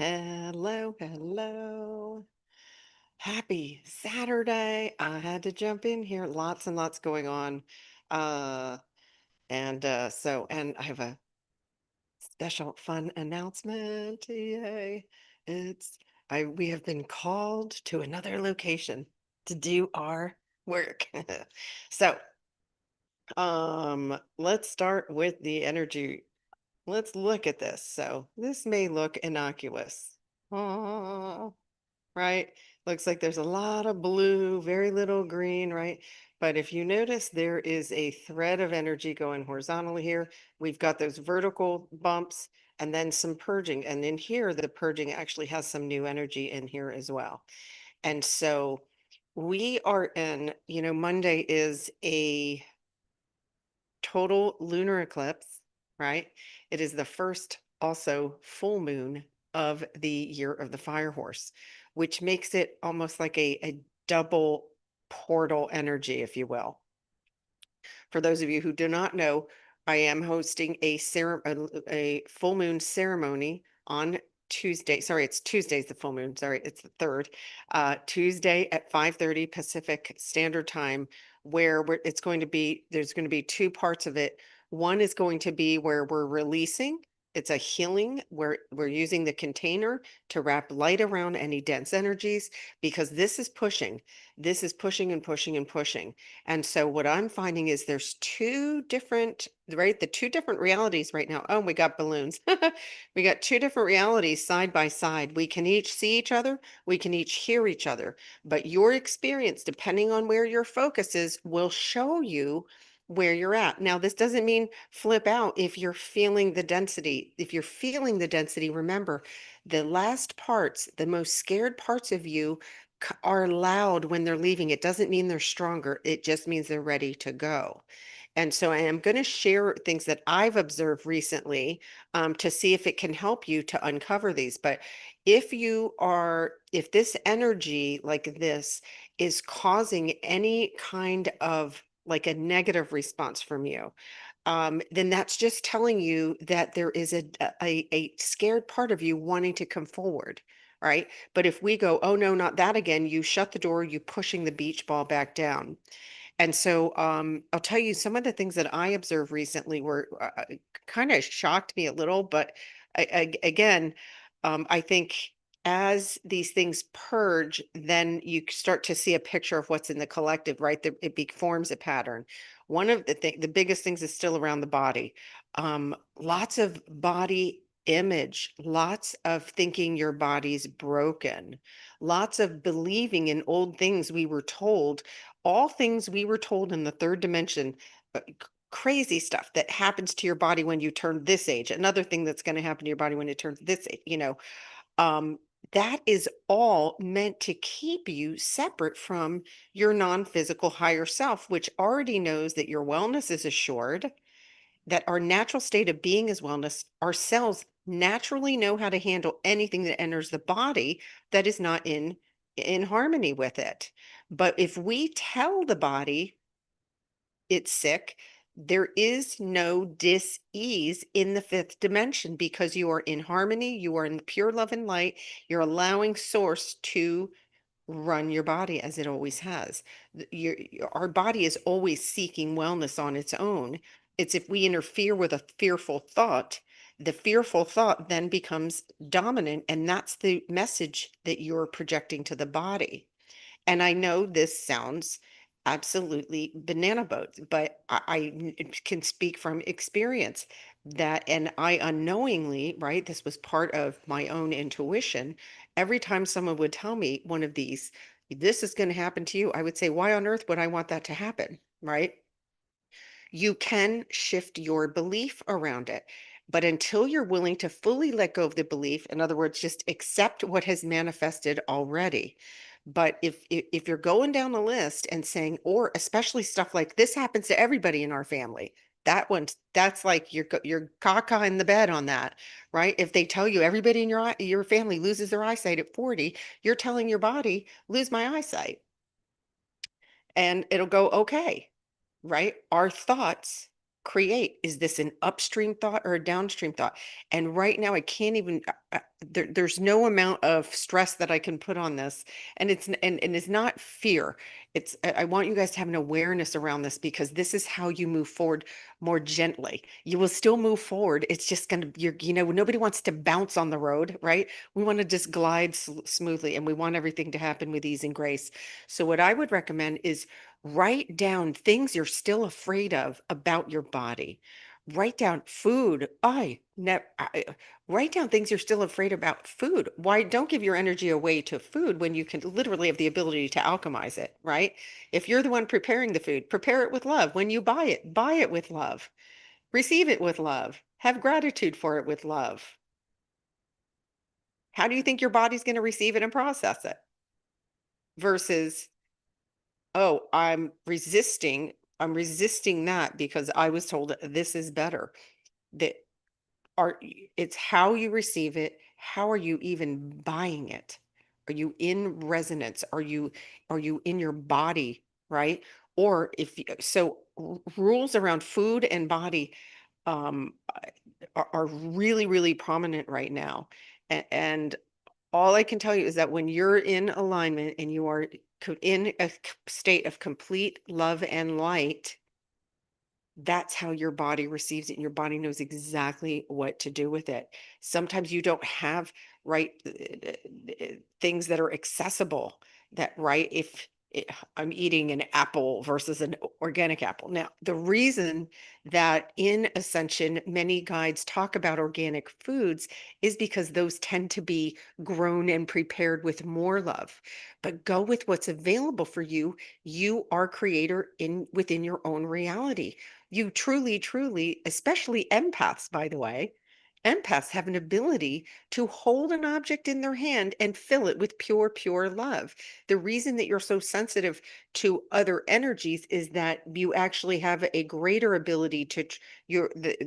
Hello, hello. Happy Saturday. I had to jump in here. Lots and lots going on. Uh and I have a special fun announcement. Yay. It's I we have been called to another location to do our work. So, let's start with the energy. Let's look at this. So, this may look innocuous. Right? Looks like there's a lot of blue, very little green, right? But if you notice, there is a thread of energy going horizontally here. We've got those vertical bumps and then some purging. And in here, the purging actually has some new energy in here as well. And so we are in, Monday is a total lunar eclipse, right? It is the first also full moon of the year of the fire horse, which makes it almost like a double portal energy, if you will. For those of you who do not know, I am hosting a full moon ceremony on Tuesday. Sorry, it's Tuesday's the full moon. Sorry, it's the third. Tuesday at 5:30 Pacific Standard Time, where it's going to be, there's going to be two parts of it. One is going to be where we're releasing. It's a healing where we're using the container to wrap light around any dense energies because this is pushing. This is pushing and pushing and pushing. And so what I'm finding is there's two different, right? The two different realities right now. Oh, we got balloons. We got two different realities side by side. We can each see each other. We can each hear each other. But your experience, depending on where your focus is, will show you where you're at. Now, this doesn't mean flip out if you're feeling the density. If you're feeling the density, remember the last parts, the most scared parts of you are loud when they're leaving. It doesn't mean they're stronger. It just means they're ready to go. And so I am going to share things that I've observed recently to see if it can help you to uncover these. But if this energy like this is causing any kind of like a negative response from you, then that's just telling you that there is a scared part of you wanting to come forward, right? But if we go, oh no, not that again, you shut the door, you pushing the beach ball back down. And so I'll tell you some of the things that I observed recently were kind of shocked me a little, but again, I think as these things purge, then you start to see a picture of what's in the collective, right? It forms a pattern. One of the biggest things is still around the body. Lots of body image, lots of thinking your body's broken, lots of believing in old things we were told, all things we were told in the third dimension, crazy stuff that happens to your body when you turn this age, another thing that's going to happen to your body when it turns this age, um, that is all meant to keep you separate from your non-physical higher self, which already knows that your wellness is assured, that our natural state of being is wellness. Our cells naturally know how to handle anything that enters the body that is not in harmony with it. But if we tell the body it's sick, there is no dis-ease in the fifth dimension because you are in harmony, you are in pure love and light, you're allowing source to run your body as it always has. Our body is always seeking wellness on its own. It's if we interfere with a fearful thought, the fearful thought then becomes dominant, and that's the message that you're projecting to the body. And I know this sounds absolutely banana boat, but I can speak from experience that, and I unknowingly, right, this was part of my own intuition. Every time someone would tell me one of these, this is going to happen to you, I would say, why on earth would I want that to happen? Right? You can shift your belief around it. But until you're willing to fully let go of the belief, in other words, just accept what has manifested already. But if you're going down the list and saying, or especially stuff like this happens to everybody in our family, that's like you're caca in the bed on that, right? If they tell you everybody in your family loses their eyesight at 40, you're telling your body, lose my eyesight. And it'll go, okay, right? Our thoughts create, is this an upstream thought or a downstream thought? And right now, I can't even, there's no amount of stress that I can put on this. And it's not fear. I want you guys to have an awareness around this because this is how you move forward more gently. You will still move forward. It's just going to, nobody wants to bounce on the road, right? We want to just glide smoothly and we want everything to happen with ease and grace. So what I would recommend is write down things you're still afraid of about your body. Write down food. Write down things you're still afraid about food. Why don't give your energy away to food when you can literally have the ability to alchemize it, right? If you're the one preparing the food, prepare it with love. When you buy it with love. Receive it with love. Have gratitude for it with love. How do you think your body's going to receive it and process it? Versus, oh, I'm resisting that because I was told this is better. That are It's how you receive it. How are you even buying it? Are you in resonance? Are you in your body, right? Or if so rules around food and body are really, really prominent right now. And all I can tell you is that when you're in alignment and you are in a state of complete love and light, that's how your body receives it and your body knows exactly what to do with it. Sometimes you don't have right things that are accessible that right if I'm eating an apple versus an organic apple. Now, the reason that in Ascension many guides talk about organic foods is because those tend to be grown and prepared with more love. But go with what's available for you. You are creator in within your own reality. You truly, truly, especially empaths, by the way, empaths have an ability to hold an object in their hand and fill it with pure, pure love. The reason that you're so sensitive to other energies is that you actually have a greater ability to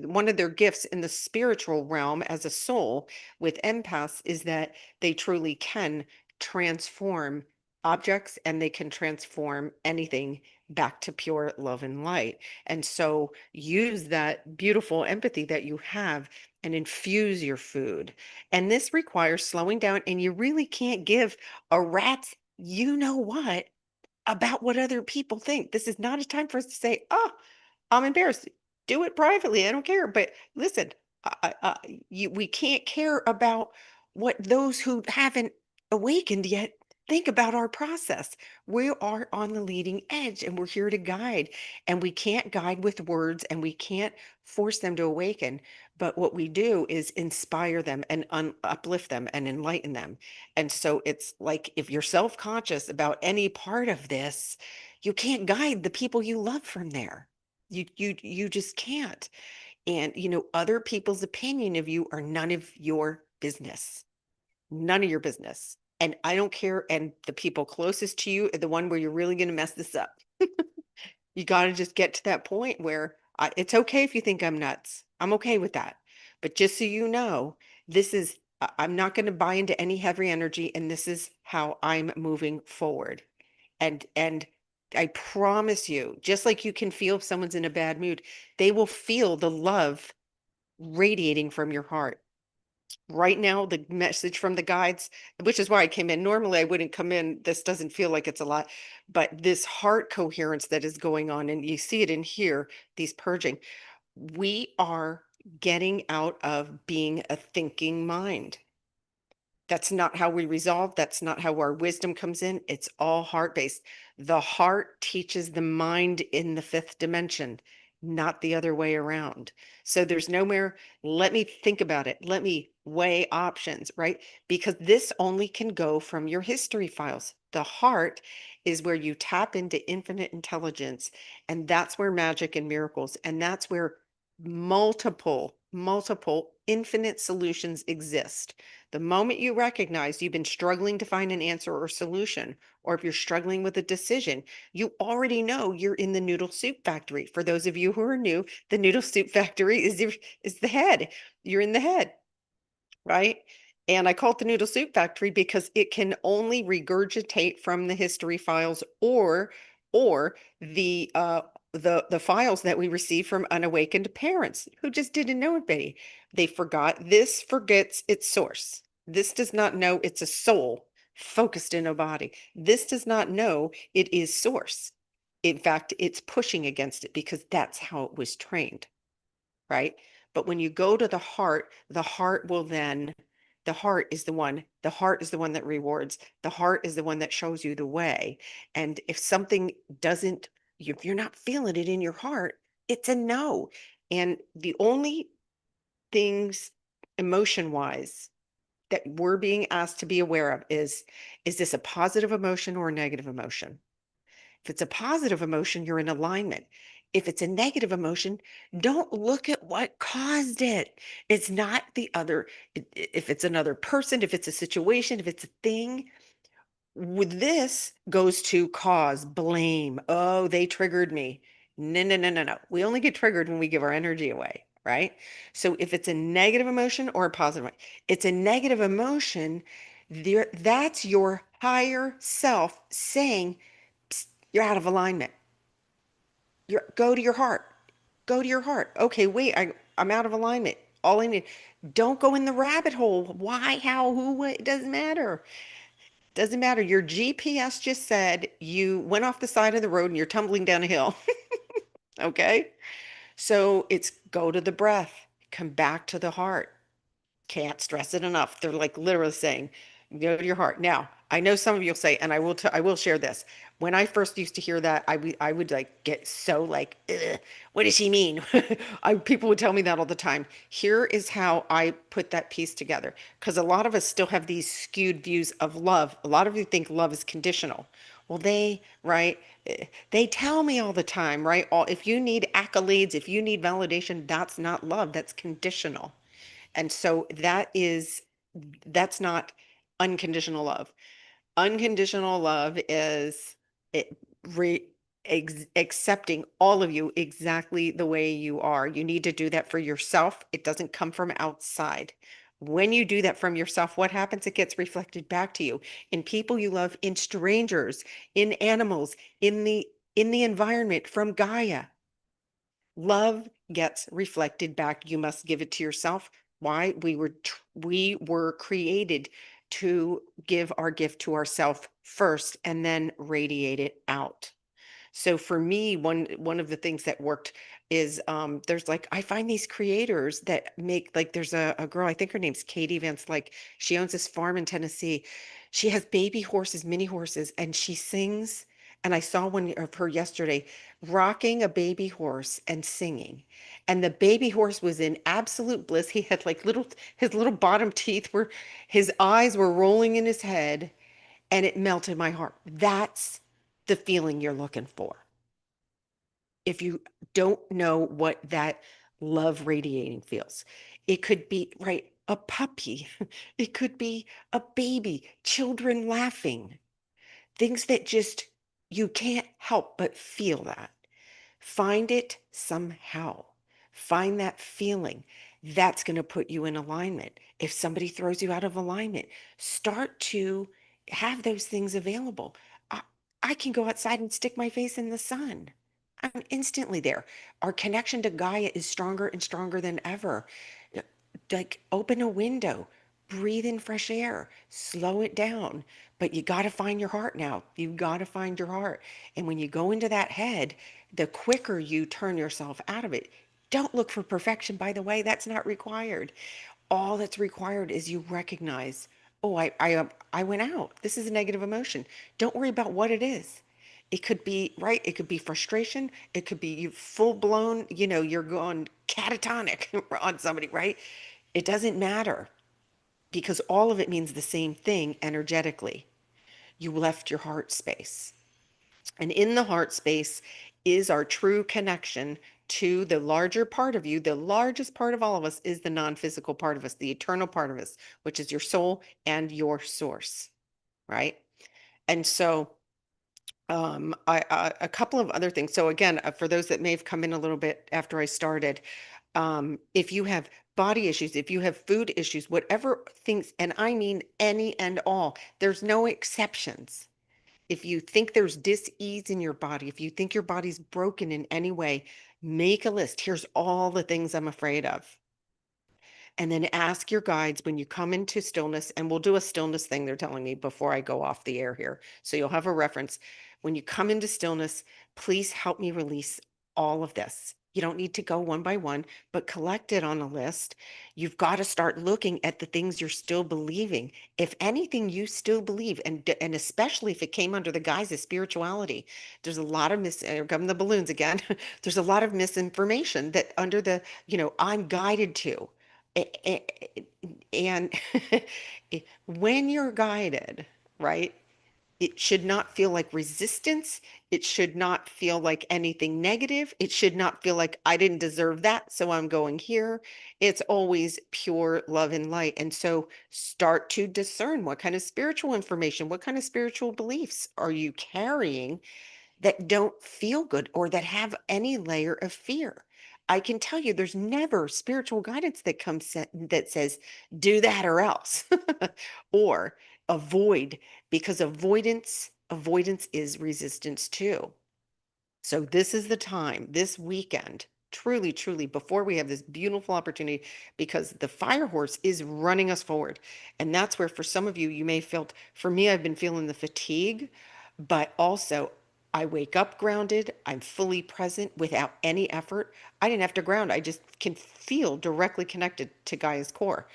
one of their gifts in the spiritual realm as a soul with empaths is that they truly can transform objects and they can transform anything back to pure love and light. And so use that beautiful empathy that you have and infuse your food. And this requires slowing down, and you really can't give a rat's you know what about what other people think. This is not a time for us to say, oh, I'm embarrassed. Do it privately. I don't care. But listen, we can't care about what those who haven't awakened yet think about our process. We are on the leading edge and we're here to guide. And we can't guide with words and we can't force them to awaken. But what we do is inspire them and uplift them and enlighten them. And so it's like if you're self conscious about any part of this, you can't guide the people you love from there. You just can't. And other people's opinion of you are none of your business. None of your business. And I don't care. And the people closest to you are the one where you're really going to mess this up. You got to just get to that point where it's okay if you think I'm nuts. I'm okay with that. But just so you know, I'm not going to buy into any heavy energy, and this is how I'm moving forward. And I promise you, just like you can feel if someone's in a bad mood, they will feel the love radiating from your heart. Right now, the message from the guides, which is why I came in. Normally, I wouldn't come in. This doesn't feel like it's a lot, but this heart coherence that is going on, and you see it in here, these purging, we are getting out of being a thinking mind. That's not how we resolve. That's not how our wisdom comes in. It's all heart based. The heart teaches the mind in the fifth dimension, not the other way around. So there's no more, let me think about it. Let me weigh options, right? Because this only can go from your history files. The heart is where you tap into infinite intelligence. And that's where magic and miracles, and that's where multiple infinite solutions exist. The moment you recognize you've been struggling to find an answer or solution, or if you're struggling with a decision, you already know you're in the noodle soup factory. For those of you who are new, the noodle soup factory is the head. You're in the head, right? And I call it the noodle soup factory because it can only regurgitate from the history files or the files that we receive from unawakened parents who just didn't know anybody. They forgot. This forgets its source. This does not know it's a soul focused in a body. This does not know it is source. In fact, it's pushing against it because that's how it was trained, right? But when you go to the heart will then, the heart is the one that rewards. The heart is the one that shows you the way. And if something doesn't, if you're not feeling it in your heart, it's a no. And the only things emotion wise that we're being asked to be aware of is this a positive emotion or a negative emotion? If it's a positive emotion, you're in alignment. If it's a negative emotion, don't look at what caused it. It's not the other, if it's another person, if it's a situation, if it's a thing, with this goes to cause, blame. Oh, they triggered me. No, no, no, no, no. We only get triggered when we give our energy away, right? So if it's a negative emotion or a positive, it's a negative emotion, there, that's your higher self saying, "Psst, you're out of alignment. Go to your heart. Go to your heart. Okay, wait, I'm out of alignment. All I need, don't go in the rabbit hole. Why, how, who, what, it doesn't matter. Doesn't matter. Your GPS just said you went off the side of the road and you're tumbling down a hill. Okay. So it's go to the breath, come back to the heart. Can't stress it enough. They're like literally saying, go to your heart. Now, I know some of you'll say, and I will share this. When I first used to hear that, I would like get so like, "Ugh, what does she mean?" People would tell me that all the time. Here is how I put that piece together, because a lot of us still have these skewed views of love. A lot of you think love is conditional. Well, right, they tell me all the time, right? All if you need accolades, if you need validation, that's not love. That's conditional. And so that's not unconditional love. Unconditional love is it accepting all of you exactly the way you are. You need to do that for yourself. It doesn't come from outside. When you do that from yourself, what happens? It gets reflected back to you in people you love, in strangers, in animals, in the environment from Gaia. Love gets reflected back. You must give it to yourself. Why? We were created to give our gift to ourselves first and then radiate it out. So for me, one of the things that worked is there's like I find these creators that make like there's a girl, I think her name's Katie Vance, like she owns this farm in Tennessee. She has baby horses, mini horses, and she sings. And I saw one of her yesterday rocking a baby horse and singing. And the baby horse was in absolute bliss. He had like his little bottom teeth were, his eyes were rolling in his head, and it melted my heart. That's the feeling you're looking for. If you don't know what that love radiating feels, it could be, right, a puppy, it could be a baby, children laughing, things that just you can't help but feel that. Find it somehow. Find that feeling. That's going to put you in alignment. If somebody throws you out of alignment, start to have those things available. I, I can go outside and stick my face in the sun. I'm instantly there. Our connection to Gaia is stronger and stronger than ever. Like open a window, breathe in fresh air, slow it down. But you got to find your heart now. You got to find your heart. And when you go into that head, the quicker you turn yourself out of it. Don't look for perfection, by the way. That's not required. All that's required is you recognize, oh, I went out. This is a negative emotion. Don't worry about what it is. It could be, right? It could be frustration. It could be you full blown, you're going catatonic on somebody, right? It doesn't matter because all of it means the same thing energetically. You left your heart space. And in the heart space is our true connection to the larger part of you. The largest part of all of us is the non physical part of us, the eternal part of us, which is your soul and your source, right? And so, a couple of other things. So, again, for those that may have come in a little bit after I started, if you have body issues, if you have food issues, whatever things, and I mean any and all, there's no exceptions. If you think there's dis-ease in your body, if you think your body's broken in any way, make a list. Here's all the things I'm afraid of. And then ask your guides when you come into stillness, and we'll do a stillness thing they're telling me before I go off the air here. So you'll have a reference. When you come into stillness, please help me release all of this. You don't need to go one by one, but collect it on a list. You've got to start looking at the things you're still believing. If anything you still believe, and especially if it came under the guise of spirituality, there's a lot of here come the balloons again. There's a lot of misinformation that under the, I'm guided to. And when you're guided, right, it should not feel like resistance. It should not feel like anything negative. It should not feel like I didn't deserve that, so I'm going here. It's always pure love and light. And so start to discern what kind of spiritual information, what kind of spiritual beliefs are you carrying that don't feel good or that have any layer of fear. I can tell you there's never spiritual guidance that that says do that or else or avoid, because avoidance is resistance too. So this is the time, this weekend, truly, truly, before we have this beautiful opportunity, because the fire horse is running us forward. And that's where, for some of you, you may have felt, for me, I've been feeling the fatigue, but also I wake up grounded. I'm fully present without any effort. I didn't have to ground. I just can feel directly connected to Gaia's core.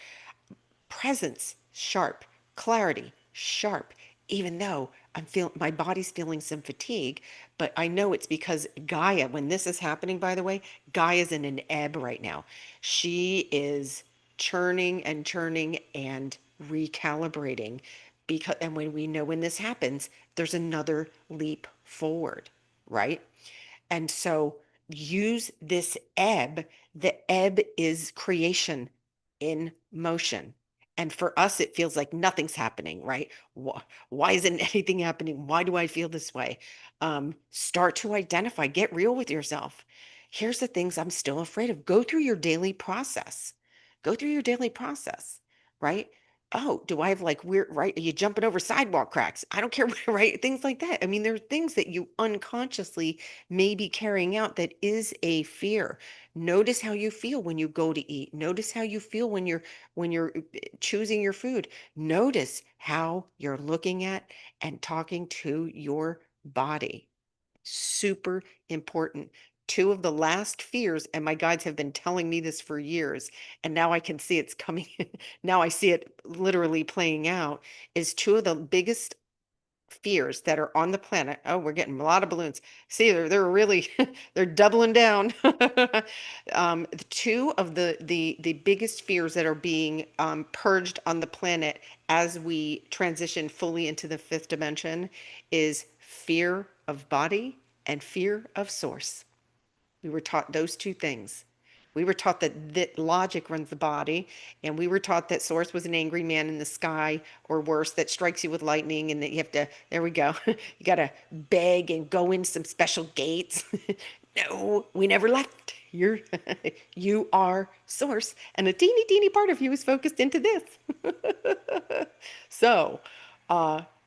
Presence sharp, clarity sharp, even though I'm feeling my body's feeling some fatigue, but I know it's because Gaia, when this is happening, by the way, Gaia's in an ebb right now. She is churning and churning and recalibrating, because, and when we know when this happens, there's another leap forward, right? And so use this ebb. The ebb is creation in motion. And for us, it feels like nothing's happening, right? Why isn't anything happening? Why do I feel this way? Start to identify, get real with yourself. Here's the things I'm still afraid of. Go through your daily process. Go through your daily process, right? Oh, do I have like weird, right? Are you jumping over sidewalk cracks? I don't care, right? Things like that. I mean, there are things that you unconsciously may be carrying out that is a fear. Notice how you feel when you go to eat. Notice how you feel when you're choosing your food. Notice how you're looking at and talking to your body. Super important. Two of the last fears, and my guides have been telling me this for years, and now I can see it's coming. Now I see it literally playing out, is two of the biggest fears that are on the planet. Oh, we're getting a lot of balloons. See, they're really they're doubling down. The two of the biggest fears that are being purged on the planet as we transition fully into the fifth dimension is fear of body and fear of source. We were taught those two things. We were taught that logic runs the body, and we were taught that Source was an angry man in the sky, or worse, that strikes you with lightning, and that you have to, there we go, you got to beg and go in some special gates. No, we never left. You are Source, and a teeny, teeny part of you is focused into this. So,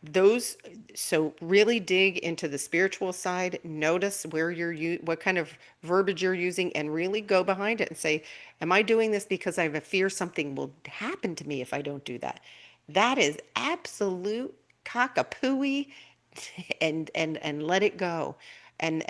those, so really dig into the spiritual side, notice where what kind of verbiage you're using, and really go behind it and say, am I doing this because I have a fear something will happen to me if I don't do that? That is absolute cockapooey, and let it go, and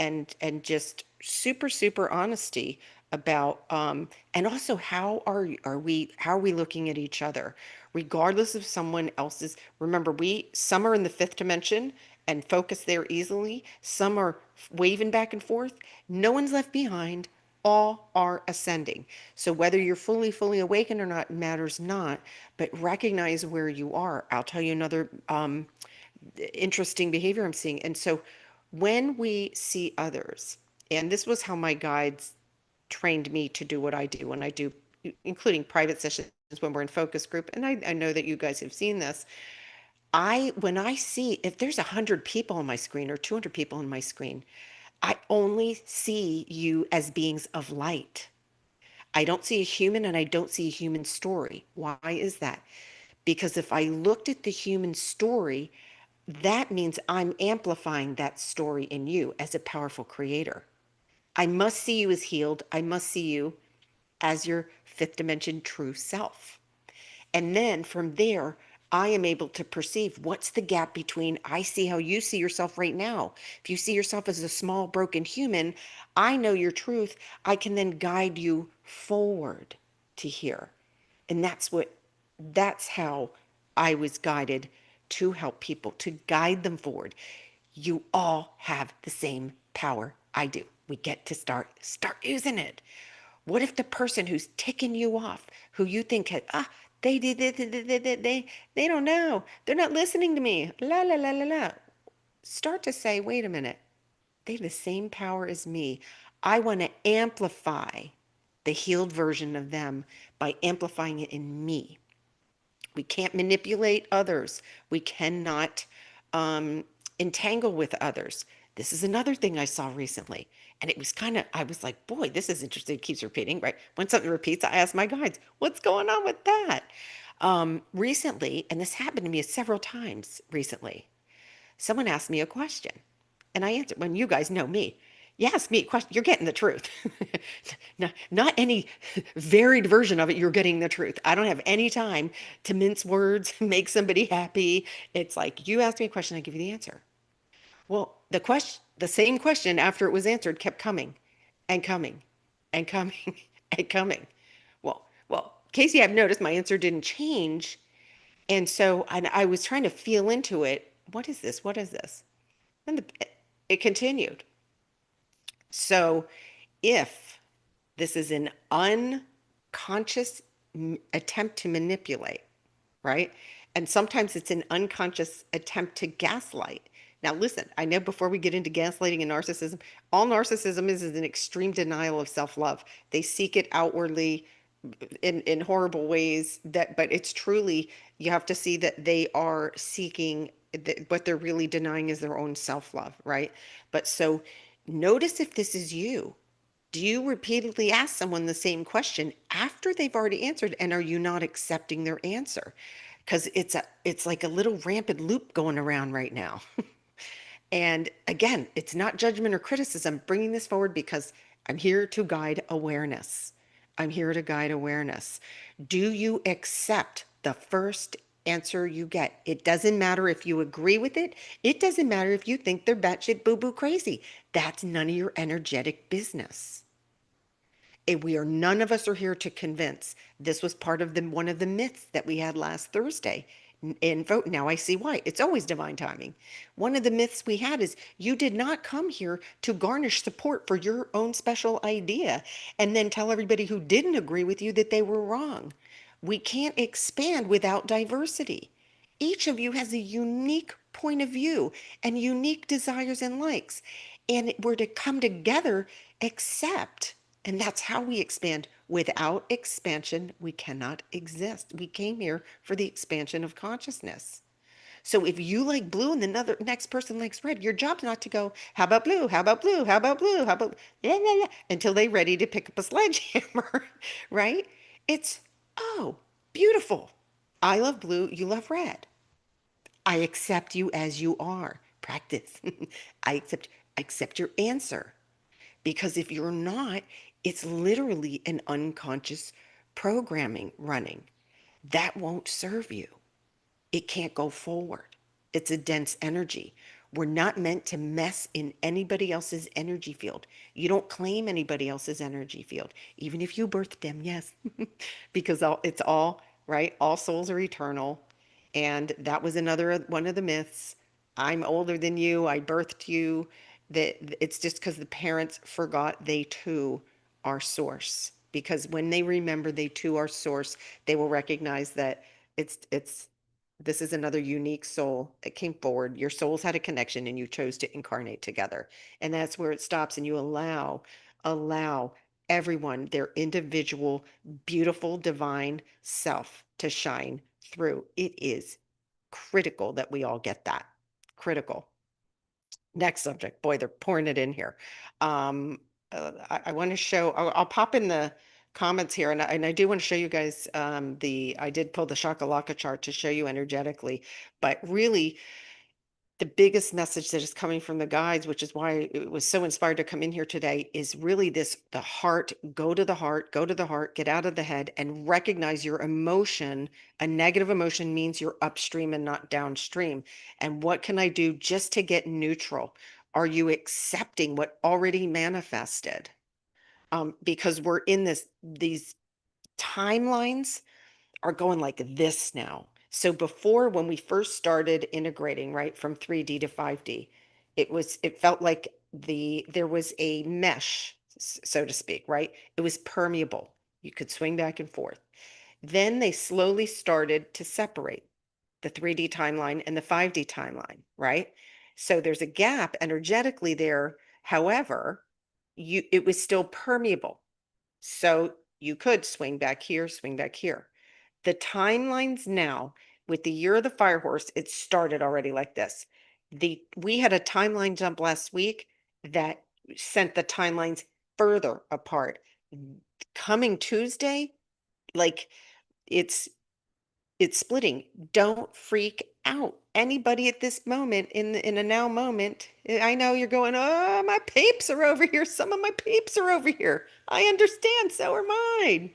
just super super honesty about, and also how are we looking at each other, regardless of someone else's. Remember, some are in the fifth dimension and focus there easily, some are waving back and forth. No one's left behind, all are ascending. So whether you're fully awakened or not matters not, but recognize where you are. I'll tell you another interesting behavior I'm seeing. And so when we see others, and this was how my guides trained me to do what I do when I do, including private sessions when we're in focus group. And I know that you guys have seen this. When I see, if there's 100 people on my screen or 200 people on my screen, I only see you as beings of light. I don't see a human, and I don't see a human story. Why is that? Because if I looked at the human story, that means I'm amplifying that story in you as a powerful creator. I must see you as healed. I must see you as your fifth dimension true self. And then from there, I am able to perceive what's the gap between I see how you see yourself right now. If you see yourself as a small, broken human, I know your truth. I can then guide you forward to here. And that's how I was guided to help people, to guide them forward. You all have the same power I do. We get to start using it. What if the person who's ticking you off, who you think had, they did, they don't know. They're not listening to me. La, la, la, la, la. Start to say, wait a minute. They have the same power as me. I want to amplify the healed version of them by amplifying it in me. We can't manipulate others. We cannot um, entangle with others. This is another thing I saw recently. And it was kind of, I was like, boy, this is interesting. It keeps repeating, right? When something repeats, I ask my guides, what's going on with that? Recently, and this happened to me several times recently, someone asked me a question and I answered. When you guys know me, you ask me a question, you're getting the truth. Not any varied version of it, you're getting the truth. I don't have any time to mince words, make somebody happy. It's like you ask me a question, I give you the answer. Well, the same question after it was answered kept coming and coming and coming and coming. Well, Casey, I've noticed my answer didn't change. And so I was trying to feel into it. What is this? What is this? And it continued. So if this is an unconscious attempt to manipulate, right? And sometimes it's an unconscious attempt to gaslight. Now, listen, I know before we get into gaslighting and narcissism, all narcissism is an extreme denial of self-love. They seek it outwardly in horrible ways that, but it's truly, you have to see that they are seeking what they're really denying is their own self-love, right? But so notice if this is you. Do you repeatedly ask someone the same question after they've already answered, and are you not accepting their answer? Because it's like a little rampant loop going around right now. And again, it's not judgment or criticism, bringing this forward because I'm here to guide awareness. I'm here to guide awareness. Do you accept the first answer you get? It doesn't matter if you agree with it. It doesn't matter if you think they're batshit boo-boo crazy. That's none of your energetic business. We are, none of us are here to convince. This was part of one of the myths that we had last Thursday in vote. Now I see why. It's always divine timing. One of the myths we had is you did not come here to garnish support for your own special idea and then tell everybody who didn't agree with you that they were wrong. We can't expand without diversity. Each of you has a unique point of view and unique desires and likes. And we're to come together, accept. And that's how we expand. Without expansion, we cannot exist. We came here for the expansion of consciousness. So if you like blue and the next person likes red, your job's not to go, how about blue? How about blue? How about blue? How about yeah, yeah, yeah, until they're ready to pick up a sledgehammer, right? It's, oh, beautiful. I love blue, you love red. I accept you as you are. Practice. I accept your answer. Because if you're not, it's literally an unconscious programming running. That won't serve you. It can't go forward. It's a dense energy. We're not meant to mess in anybody else's energy field. You don't claim anybody else's energy field, even if you birthed them, yes, because it's all, right? All souls are eternal. And that was another one of the myths. I'm older than you. I birthed you. That it's just because the parents forgot they too are source. Because when they remember they too are source, they will recognize that it's this is another unique soul that came forward. Your souls had a connection and you chose to incarnate together. And that's where it stops. And you allow everyone, their individual, beautiful, divine self to shine through. It is critical that we all get that. Critical. Next subject. Boy, they're pouring it in here. I want to show, I'll pop in the comments here, and I do want to show you guys I did pull the Shakalaka chart to show you energetically, but really, the biggest message that is coming from the guides, which is why it was so inspired to come in here today, is really this: the heart, go to the heart, go to the heart, get out of the head and recognize your emotion. A negative emotion means you're upstream and not downstream. And what can I do just to get neutral? Are you accepting what already manifested? Because we're in these timelines are going like this now. So before, when we first started integrating, right, from 3D to 5D, it felt like there was a mesh, so to speak, right? It was permeable. You could swing back and forth. Then they slowly started to separate the 3D timeline and the 5D timeline, right? So there's a gap energetically there. However, it was still permeable. So you could swing back here, swing back here. The timelines now, with the year of the fire horse, it started already like this. We had a timeline jump last week that sent the timelines further apart. Coming Tuesday, like it's it's splitting. Don't freak out. Anybody at this moment, in a now moment, I know you're going, oh, my peeps are over here. Some of my peeps are over here. I understand, so are mine.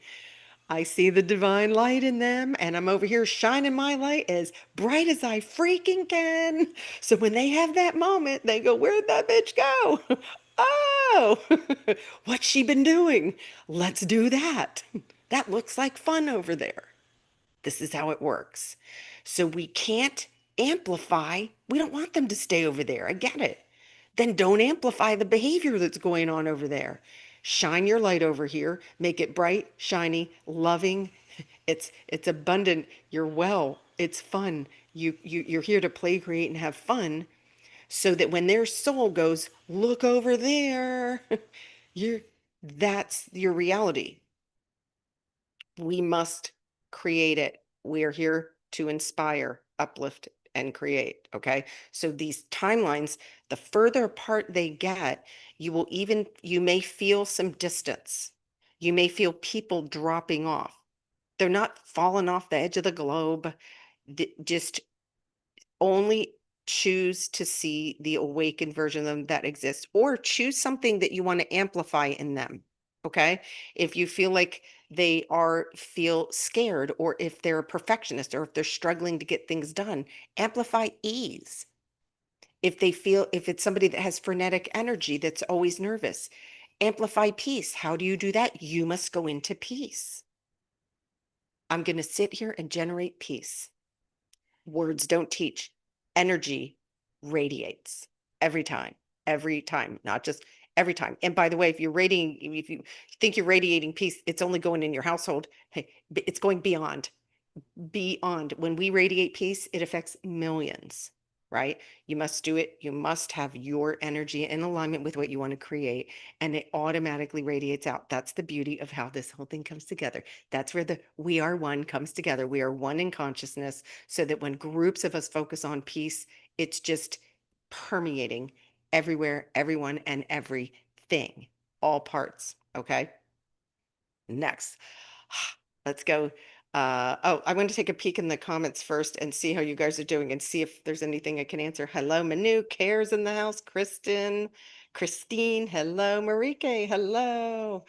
I see the divine light in them, and I'm over here shining my light as bright as I freaking can. So when they have that moment, they go, where'd that bitch go? Oh, what's she been doing? Let's do that. That looks like fun over there. This is how it works. So we can't amplify. We don't want them to stay over there. I get it. Then don't amplify the behavior that's going on over there. Shine your light over here, make it bright, shiny, loving. It's abundant. You're well. It's fun. You're here to play, create, and have fun, so that when their soul goes, look over there, you're that's your reality. We must create it. We're here to inspire, uplift, and create. Okay. So these timelines, the further apart they get, you may feel some distance. You may feel people dropping off. They're not falling off the edge of the globe. Just only choose to see the awakened version of them that exists, or choose something that you want to amplify in them. Okay. If you feel like feel scared, or if they're a perfectionist, or if they're struggling to get things done, amplify ease. If it's somebody that has frenetic energy, that's always nervous, amplify peace. How do you do that? You must go into peace. I'm going to sit here and generate peace. Words don't teach. Energy radiates every time, not just every time. And by the way, if you think you're radiating peace, it's only going in your household. Hey, it's going beyond. When we radiate peace, it affects millions, right? You must do it. You must have your energy in alignment with what you want to create, and it automatically radiates out. That's the beauty of how this whole thing comes together. That's where the we are one comes together. We are one in consciousness, so that when groups of us focus on peace, it's just permeating everywhere, everyone, and everything, all parts. Okay. Next, let's go. Oh, I want to take a peek in the comments first and see how you guys are doing, and see if there's anything I can answer. Hello, Manu, Cares in the house, Christine, hello, Marike, hello.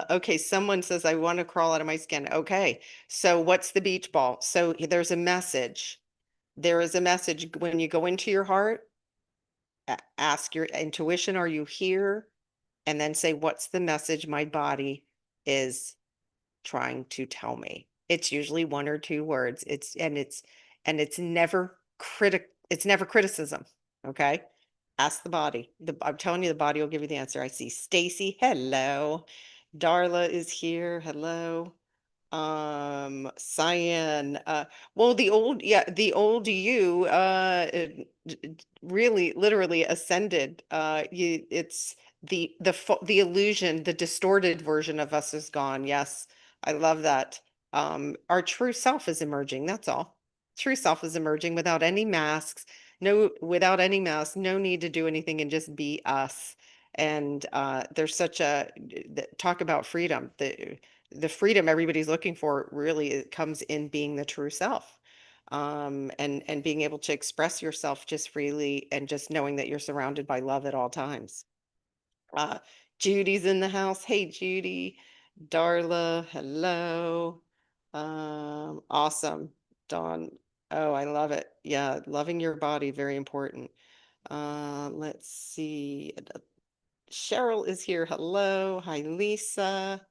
Okay, someone says, I want to crawl out of my skin. Okay, so what's the beach ball? So there's a message. There is a message when you go into your heart. Ask your intuition, are you here? And then say, what's the message my body is trying to tell me? It's usually one or two words. It's never it's never criticism. Okay. Ask the body. I'm telling you, the body will give you the answer. I see Stacy. Hello. Darla is here. Hello. Cyan, well, the old you, really, literally ascended. It's the illusion, the distorted version of us is gone. Yes, I love that. Our true self is emerging. That's all. True self is emerging without any masks. No, without any masks. No need to do anything, and just be us. And there's such a talk about freedom. The freedom everybody's looking for really comes in being the true self. and being able to express yourself just freely and just knowing that you're surrounded by love at all times. Uh, Judy's in the house. Hey, Judy. Darla, hello. Awesome. Dawn. Oh, I love it. Yeah, loving your body, very important. Let's see. Cheryl is here. Hello. Hi, Lisa.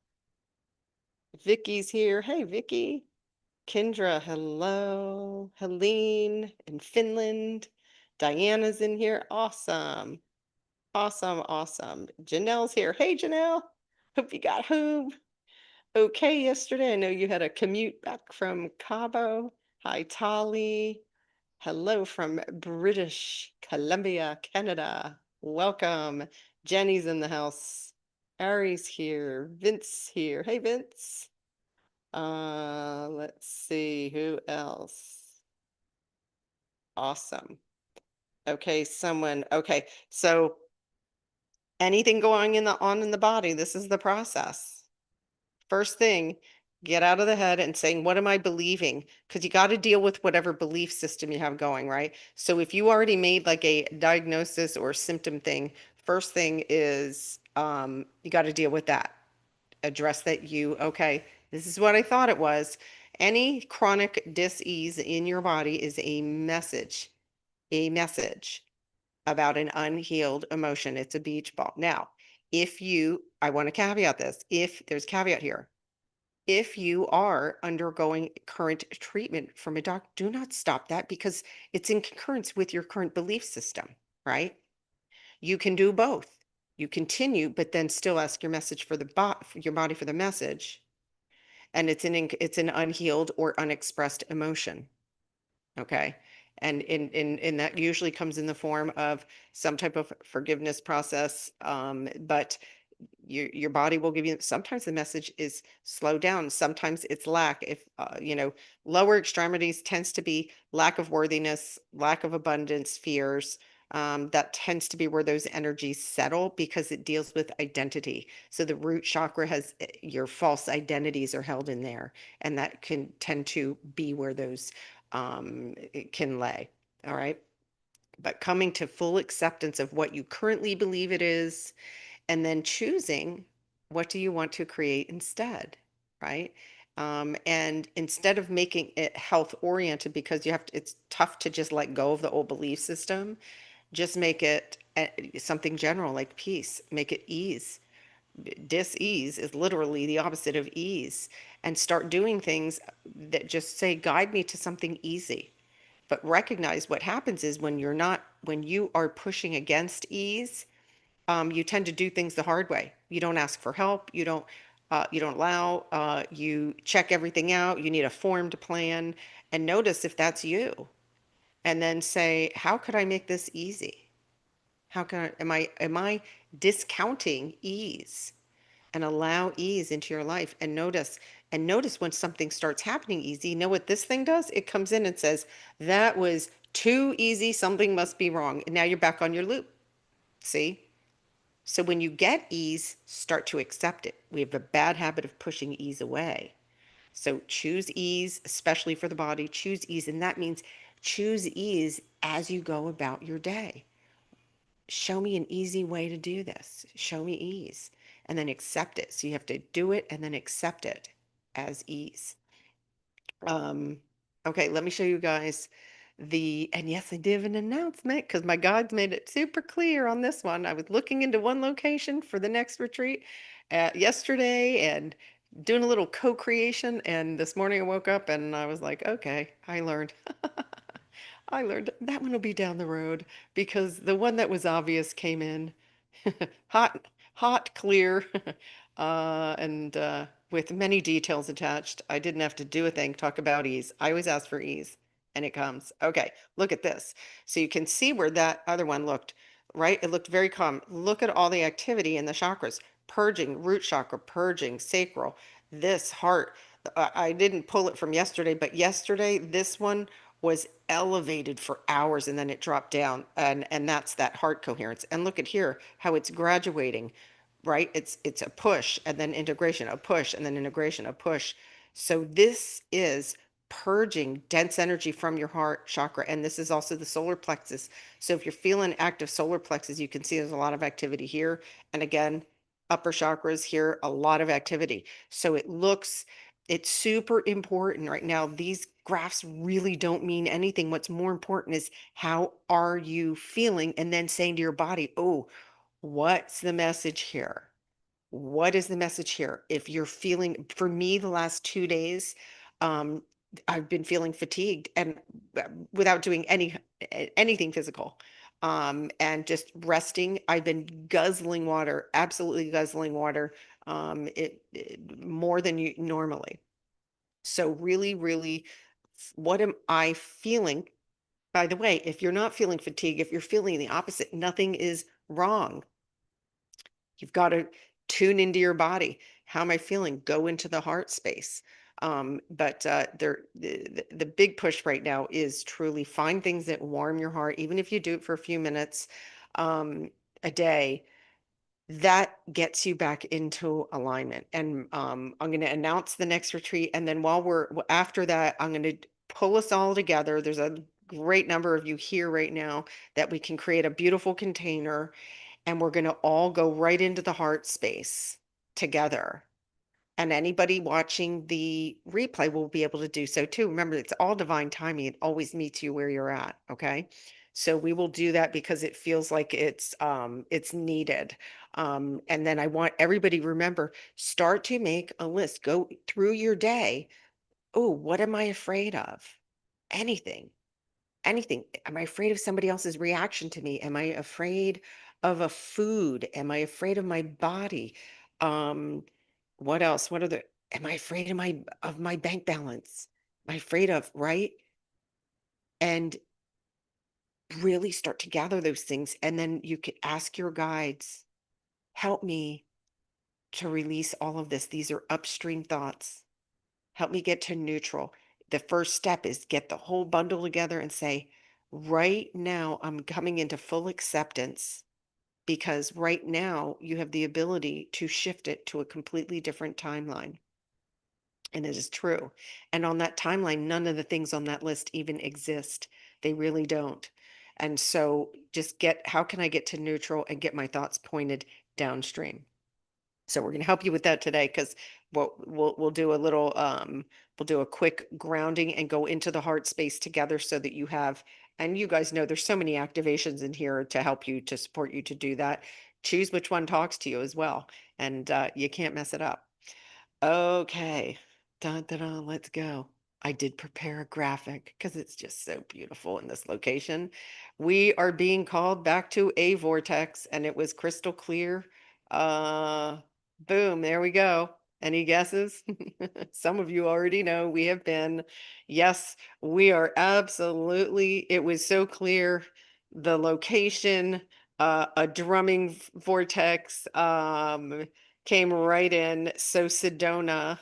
Vicky's here. Hey, Vicky. Kendra, hello. Helene in Finland. Diana's in here. Awesome. Awesome, awesome. Janelle's here. Hey, Janelle. Hope you got home okay yesterday. I know you had a commute back from Cabo. Hi, Tali. Hello from British Columbia, Canada. Welcome. Jenny's in the house. Ari's here. Vince here. Hey, Vince. Let's see who else. Awesome. Okay, someone. Okay, so anything going on in the body, this is the process. First thing, get out of the head and saying, what am I believing? Because you got to deal with whatever belief system you have going, right? So if you already made like a diagnosis or symptom thing, first thing is you got to deal with that. Address that okay, this is what I thought it was. Any chronic dis-ease in your body is a message about an unhealed emotion. It's a beach ball. Now, I want to caveat this, if there's a caveat here, if you are undergoing current treatment from a doc, do not stop that because it's in concurrence with your current belief system, right? You can do both. You continue, but then still ask your message for your body for the message, and it's an unhealed or unexpressed emotion. Okay. And in that usually comes in the form of some type of forgiveness process. But your body will give you, sometimes the message is slow down. Sometimes it's lack. If, lower extremities tends to be lack of worthiness, lack of abundance, fears. That tends to be where those energies settle because it deals with identity. So the root chakra has your false identities are held in there, and that can tend to be where those it can lay. All right. But coming to full acceptance of what you currently believe it is, and then choosing what do you want to create instead, right? And instead of making it health oriented, because it's tough to just let go of the old belief system, just make it something general like peace, make it ease. Dis-ease is literally the opposite of ease, and start doing things that just say, guide me to something easy. But recognize what happens is when you are pushing against ease, you tend to do things the hard way. You don't ask for help. You don't allow, you check everything out. You need a formed plan, and notice if that's you. And then say, how could I make this easy? Am I discounting ease? And allow ease into your life, and notice when something starts happening easy, you know what this thing does? It comes in and says, that was too easy, something must be wrong. And now you're back on your loop. See? So when you get ease, start to accept it. We have a bad habit of pushing ease away. So choose ease, especially for the body. Choose ease, and that means choose ease as you go about your day. Show me an easy way to do this. Show me ease, and then accept it. So you have to do it and then accept it as ease. Um, okay, let me show you guys and yes, I did have an announcement because my guides made it super clear on this one. I was looking into one location for the next retreat yesterday and doing a little co-creation. And this morning I woke up and I was like, okay, I learned. I learned that one will be down the road because the one that was obvious came in hot, hot, clear, and with many details attached. I didn't have to do a thing, talk about ease. I always ask for ease, and it comes. Okay, look at this. So you can see where that other one looked, right? It looked very calm. Look at all the activity in the chakras. Purging, root chakra, purging, sacral, this heart. I didn't pull it from yesterday, but yesterday, this one was elevated for hours and then it dropped down, and that's that heart coherence. And look at here how it's graduating, right? It's a push and then integration, a push and then integration, a push. So this is purging dense energy from your heart chakra. And this is also the solar plexus. So if you're feeling active solar plexus, you can see there's a lot of activity here. And again, upper chakras here, a lot of activity. So it's super important right now. These graphs really don't mean anything. What's more important is how are you feeling? And then saying to your body, oh, what's the message here? What is the message here? If you're feeling, for me, the last 2 days, um, I've been feeling fatigued and without doing anything physical, and just resting. I've been guzzling water, absolutely guzzling water, more than you normally. So really, really, what am I feeling? By the way, if you're not feeling fatigue, if you're feeling the opposite, nothing is wrong. You've got to tune into your body. How am I feeling? Go into the heart space. But the big push right now is truly find things that warm your heart, even if you do it for a few minutes um, a day. That gets you back into alignment. And I'm going to announce the next retreat, and then after that, I'm going to pull us all together. There's a great number of you here right now that we can create a beautiful container, and we're going to all go right into the heart space together. And anybody watching the replay will be able to do so too. Remember, it's all divine timing. It always meets you where you're at. Okay. So we will do that because it feels like it's needed. And then I want everybody remember, start to make a list. Go through your day. Oh, what am I afraid of? Anything. Anything. Am I afraid of somebody else's reaction to me? Am I afraid of a food? Am I afraid of my body? Um, what else? Am I afraid of my bank balance? Am I afraid of, right? And really start to gather those things. And then you could ask your guides, help me to release all of this. These are upstream thoughts. Help me get to neutral. The first step is get the whole bundle together and say, right now, I'm coming into full acceptance because right now you have the ability to shift it to a completely different timeline. And it is true. And on that timeline, none of the things on that list even exist. They really don't. And so how can I get to neutral and get my thoughts pointed downstream? So we're going to help you with that today because we'll do a little we'll do a quick grounding and go into the heart space together so that you have, and you guys know there's so many activations in here to help you, to support you to do that. Choose which one talks to you as well, and you can't mess it up. Okay. Dun, dun, dun, let's go. I did prepare a graphic because it's just so beautiful in this location. We are being called back to a vortex and it was crystal clear. Uh, Boom, there we go. Any guesses? Some of you already know we have been. Yes, we are absolutely. It was so clear. The location, a drumming vortex. Came right in. So Sedona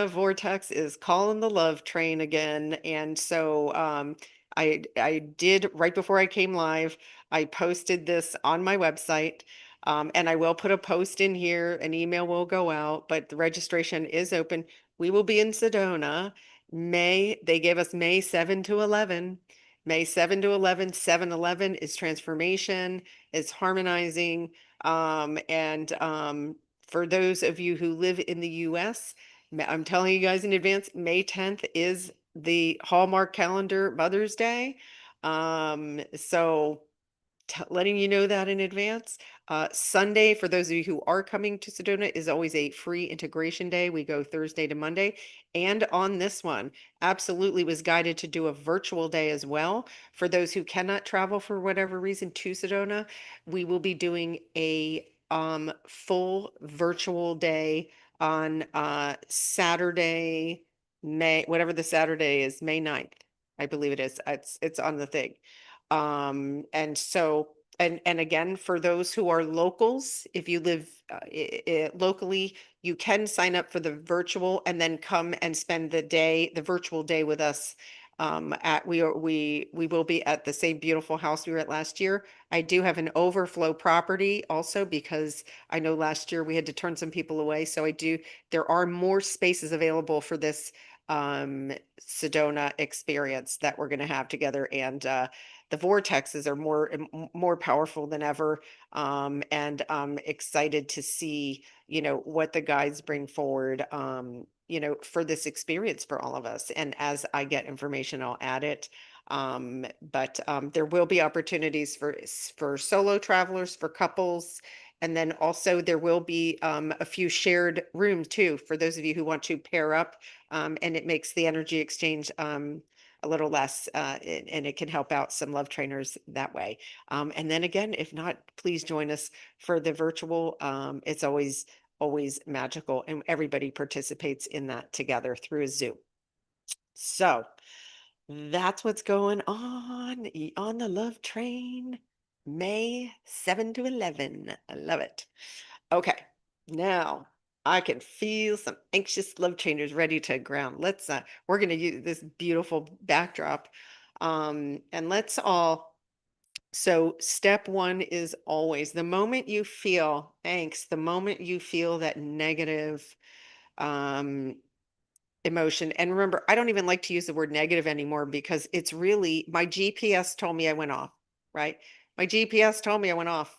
Vortex is calling the love train again. And so I did right before I came live, I posted this on my website. And I will put a post in here, an email will go out, but the registration is open. We will be in Sedona. They gave us May 7 to 11. May 7 to 11, 7/11 is transformation, is harmonizing. And For those of you who live in the US, I'm telling you guys in advance, May 10th is the Hallmark calendar Mother's Day. So letting you know that in advance. Sunday, for those of you who are coming to Sedona, is always a free integration day. We go Thursday to Monday. And on this one, absolutely was guided to do a virtual day as well. For those who cannot travel for whatever reason to Sedona, we will be doing a full virtual day on Saturday, whatever the Saturday is, May 9th. I believe it is. It's on the thing. And so, and again, for those who are locals, if you live locally, you can sign up for the virtual and then come and spend the virtual day with us. We will be at the same beautiful house we were at last year. I do have an overflow property also because I know last year we had to turn some people away. So there are more spaces available for this Sedona experience that we're going to have together. And the vortexes are more powerful than ever. And I'm excited to see, what the guides bring forward, for this experience for all of us. And as I get information, I'll add it. But there will be opportunities for solo travelers, for couples, and then also there will be a few shared rooms too for those of you who want to pair up, and it makes the energy exchange a little less, and it can help out some love trainers that way. And then again, if not, please join us for the virtual. It's always magical, and everybody participates in that together through a Zoom. So that's what's going on the love train, May 7 to 11. I love it. Okay, now I can feel some anxious love changers ready to ground. We're going to use this beautiful backdrop. And let's all, so step one is always the moment you feel angst, the moment you feel that negative, um, emotion. And remember, I don't even like to use the word negative anymore because it's really my GPS told me I went off, right? My GPS told me I went off.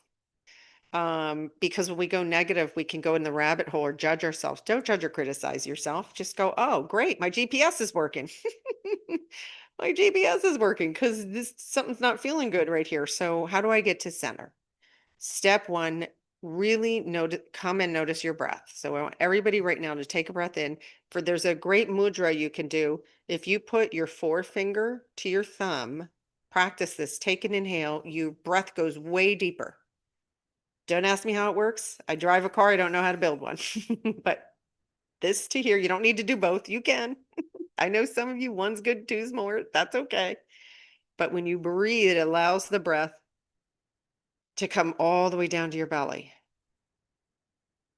Because when we go negative, we can go in the rabbit hole or judge ourselves. Don't judge or criticize yourself. Just go, oh, great, my GPS is working. My GPS is working because this something's not feeling good right here. So how do I get to center? Step one, really come and notice your breath. So I want everybody right now to take a breath in. There's a great mudra you can do. If you put your forefinger to your thumb, practice this, take an inhale, your breath goes way deeper. Don't ask me how it works. I drive a car, I don't know how to build one. But this to here, you don't need to do both. You can. I know some of you, one's good, two's more. That's okay. But when you breathe, it allows the breath to come all the way down to your belly.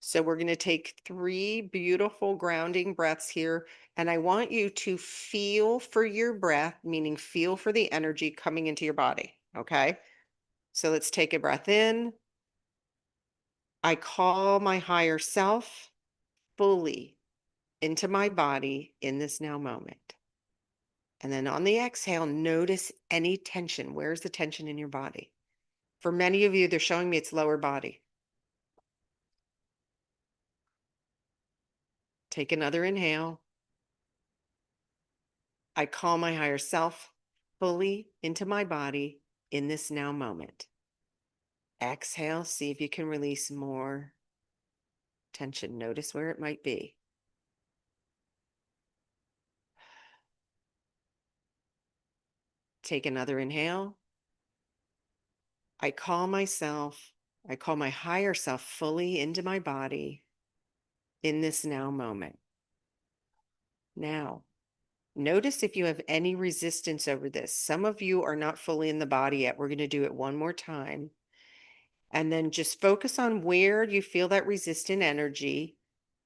So we're going to take 3 beautiful grounding breaths here. And I want you to feel for your breath, meaning feel for the energy coming into your body. Okay. So let's take a breath in. I call my higher self fully into my body in this now moment. And then on the exhale, notice any tension. Where's the tension in your body? For many of you, they're showing me it's lower body. Take another inhale. I call my higher self fully into my body in this now moment. Exhale, see if you can release more tension. Notice where it might be. Take another inhale. I call my higher self fully into my body in this now moment. Now, notice if you have any resistance over this. Some of you are not fully in the body yet. We're going to do it one more time. And then just focus on where you feel that resistant energy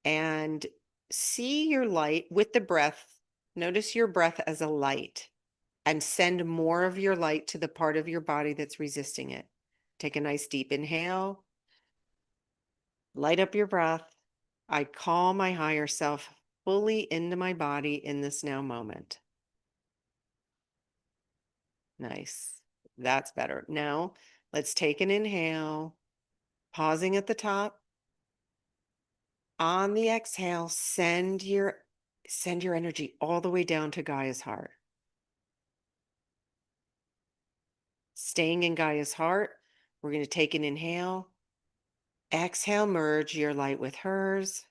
and see your light with the breath. Notice your breath as a light and send more of your light to the part of your body that's resisting it. Take a nice deep inhale. Light up your breath. I call my higher self fully into my body in this now moment. Nice. That's better. Now, let's take an inhale, pausing at the top. On the exhale, send your energy all the way down to Gaia's heart. Staying in Gaia's heart, we're going to take an inhale. Exhale, merge your light with hers.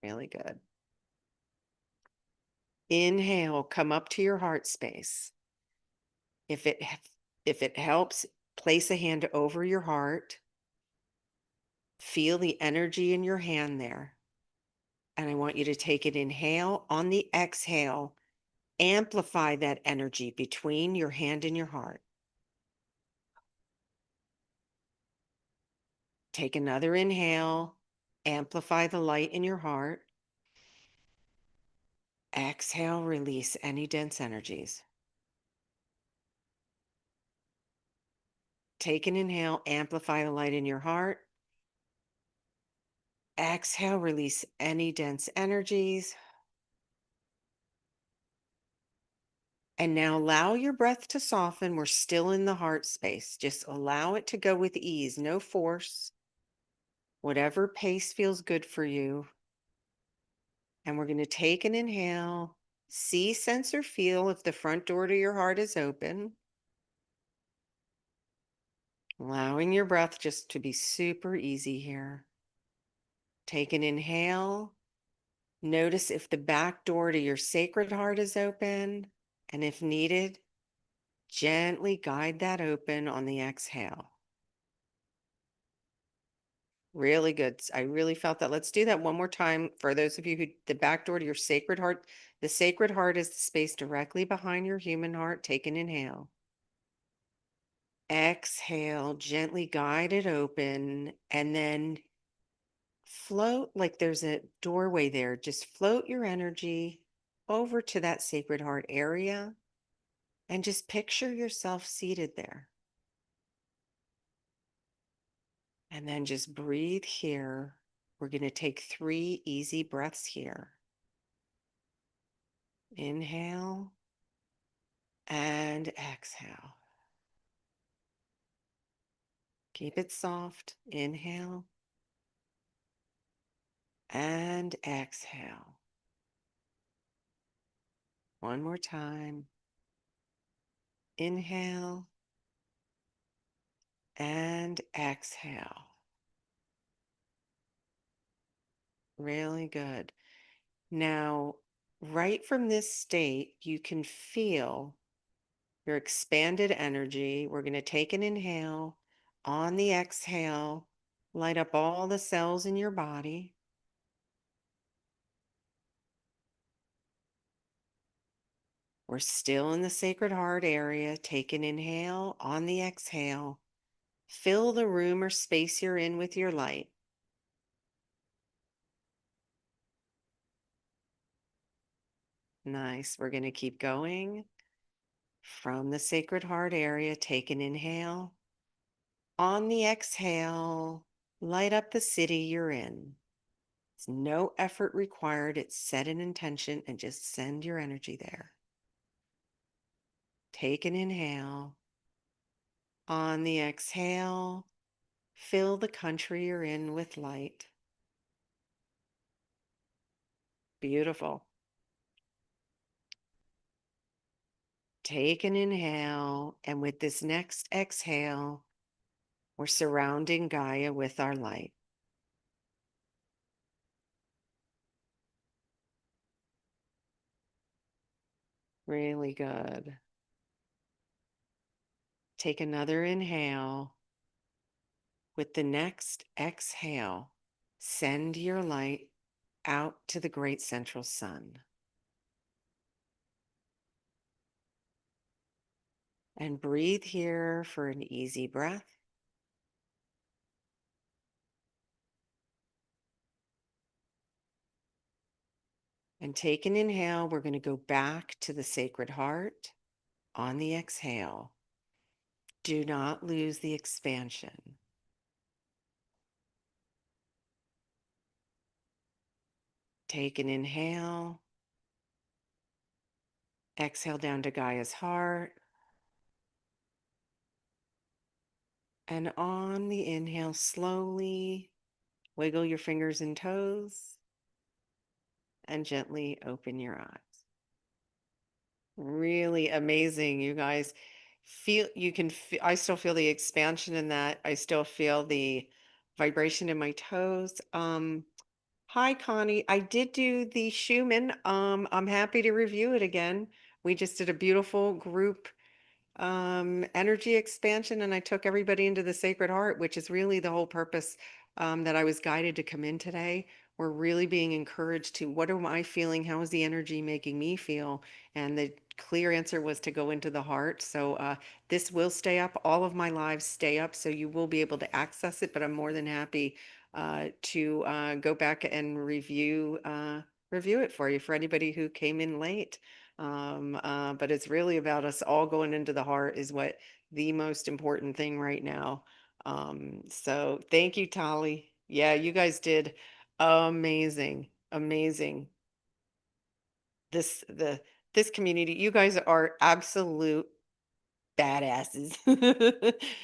Really good. Inhale, come up to your heart space. If it helps, place a hand over your heart. Feel the energy in your hand there. And I want you to take an inhale. On the exhale, amplify that energy between your hand and your heart. Take another inhale. Amplify the light in your heart. Exhale, release any dense energies. Take an inhale, amplify the light in your heart. Exhale, release any dense energies. And now allow your breath to soften. We're still in the heart space. Just allow it to go with ease, no force, whatever pace feels good for you. And we're going to take an inhale. See, sense, or feel if the front door to your heart is open. Allowing your breath just to be super easy here. Take an inhale. Notice if the back door to your sacred heart is open. And if needed, gently guide that open on the exhale. Really good. I really felt that. Let's do that one more time. For those of you who, the back door to your sacred heart, the sacred heart is the space directly behind your human heart. Take an inhale. Exhale, gently guide it open, and then float like there's a doorway there. Just float your energy over to that sacred heart area and just picture yourself seated there. And then just breathe here. We're going to take 3 easy breaths here. Inhale and exhale. Keep it soft. Inhale and exhale. One more time. Inhale and exhale. Really good. Now, right from this state, you can feel your expanded energy. We're going to take an inhale. On the exhale, light up all the cells in your body. We're still in the Sacred Heart area. Take an inhale. On the exhale, fill the room or space you're in with your light. Nice. We're going to keep going. From the Sacred Heart area, take an inhale. On the exhale, light up the city you're in. It's no effort required. It's set an intention and just send your energy there. Take an inhale. On the exhale, fill the country you're in with light. Beautiful. Take an inhale, and with this next exhale, we're surrounding Gaia with our light. Really good. Take another inhale. With the next exhale, send your light out to the great central sun. And breathe here for an easy breath. And take an inhale. We're going to go back to the Sacred Heart on the exhale. Do not lose the expansion. Take an inhale. Exhale down to Gaia's heart. And on the inhale, slowly wiggle your fingers and toes and gently open your eyes. Really amazing, you guys. Feel you can feel, I still feel the expansion in that. I still feel the vibration in my toes. Hi Connie, I did do the Schumann. I'm happy to review it again. We just did a beautiful group energy expansion, and I took everybody into the Sacred Heart, which is really the whole purpose that I was guided to come in today. We're really being encouraged to, what am I feeling? How is the energy making me feel? And the clear answer was to go into the heart. So this will stay up. All of my lives stay up, so you will be able to access it. But I'm more than happy to go back and review it for you, for anybody who came in late. But it's really about us all going into the heart is what the most important thing right now. So thank you, Tali. Yeah, you guys did Amazing. Amazing. The this community, you guys are absolute badasses.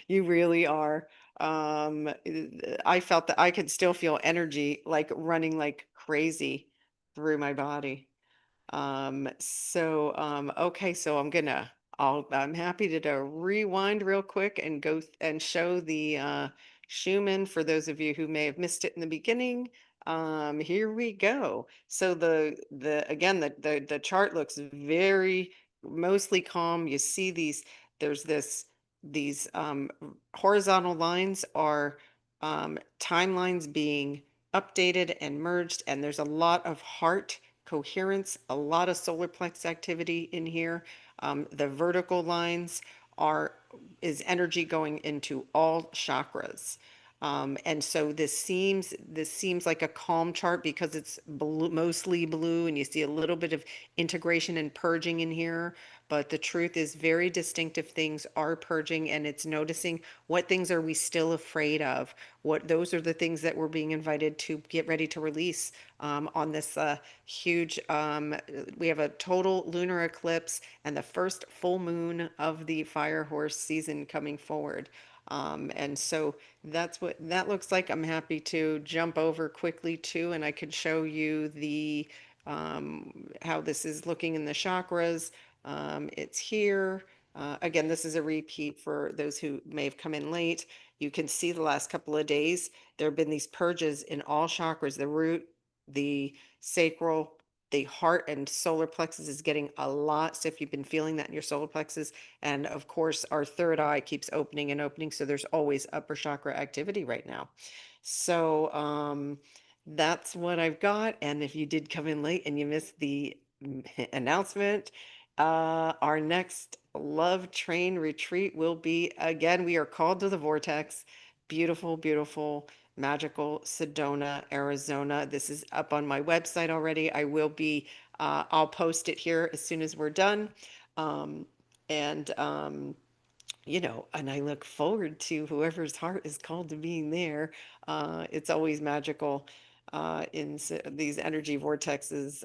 You really are. I felt that I could still feel energy like running like crazy through my body. Okay, so I'm happy to rewind real quick and and show the Schumann for those of you who may have missed it in the beginning. Here we go. So the chart looks very mostly calm. You see there's these horizontal lines are timelines being updated and merged, and there's a lot of heart coherence, a lot of solar plex activity in here. The vertical lines are is energy going into all chakras. And so this seems like a calm chart because it's blue, mostly blue, and you see a little bit of integration and purging in here. But the truth is, very distinctive things are purging, and it's noticing what things are we still afraid of. What those are the things that we're being invited to get ready to release on this huge. We have a total lunar eclipse and the first full moon of the fire horse season coming forward. And so that's what that looks like. I'm happy to jump over quickly too, and I could show you the how this is looking in the chakras. It's here. Again, this is a repeat for those who may have come in late. You can see the last couple of days, there have been these purges in all chakras, the root, the sacral, the heart and solar plexus is getting a lot. So if you've been feeling that in your solar plexus, and of course, our third eye keeps opening and opening. So there's always upper chakra activity right now. So that's what I've got. And if you did come in late and you missed the announcement, our next Love Train retreat will be again, we are called to the vortex. Beautiful, beautiful, magical Sedona, Arizona. This is up on my website already. I'll post it here as soon as we're done. Um, and and I look forward to whoever's heart is called to being there. It's always magical. These energy vortexes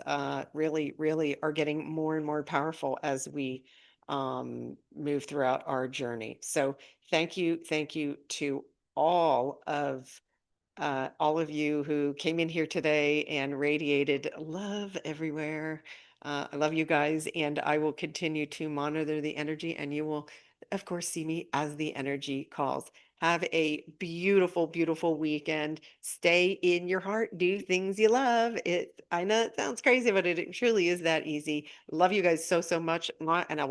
really, really are getting more and more powerful as we move throughout our journey. So thank you to all of all of you who came in here today and radiated love everywhere. I love you guys, and I will continue to monitor the energy, and you will, of course, see me as the energy calls. Have a beautiful, beautiful weekend. Stay in your heart. Do things you love. I know it sounds crazy, but it truly is that easy. Love you guys so, so much. And I will